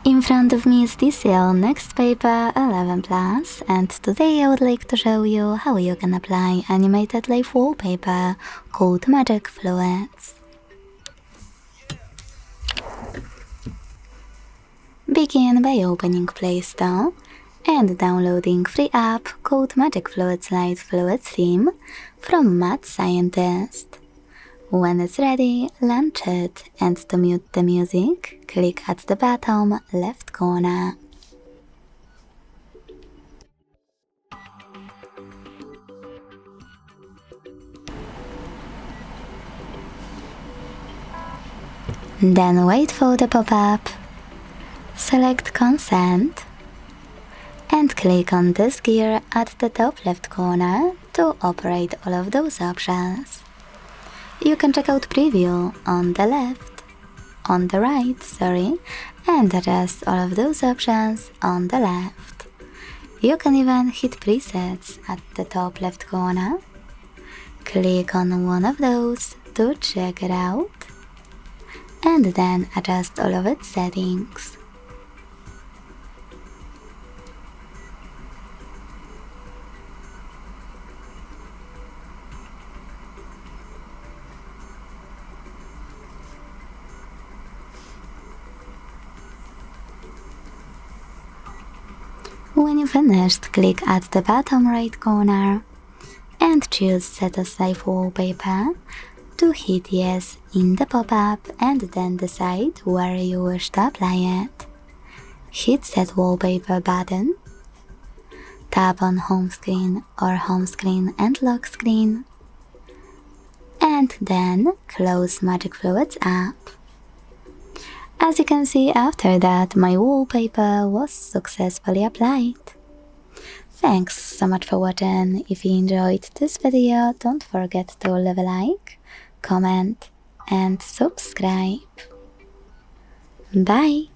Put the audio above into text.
In front of me is TCL NXTpaper 11 Plus, and today I would like to show you how you can apply animated live wallpaper called Magic Fluids. Begin by opening Play Store and downloading free app called Magic Fluids Light Fluid Theme from Mad Scientist. When it's ready, launch it, and to mute the music, click at the bottom left corner. Then wait for the pop-up, select Consent, and click on this gear at the top left corner to operate all of those options. You can check out preview on the right, and adjust all of those options on the left. You can even hit presets at the top left corner. Click on one of those to check it out, and then adjust all of its settings. When you finished, click at the bottom right corner and choose Set as Live Wallpaper to hit Yes in the pop-up and then decide where you wish to apply it. Hit Set Wallpaper button, tap on Home Screen or Home Screen and Lock Screen, and then close Magic Fluids app. As you can see, after that, my wallpaper was successfully applied. Thanks so much for watching. If you enjoyed this video, don't forget to leave a like, comment and subscribe. Bye!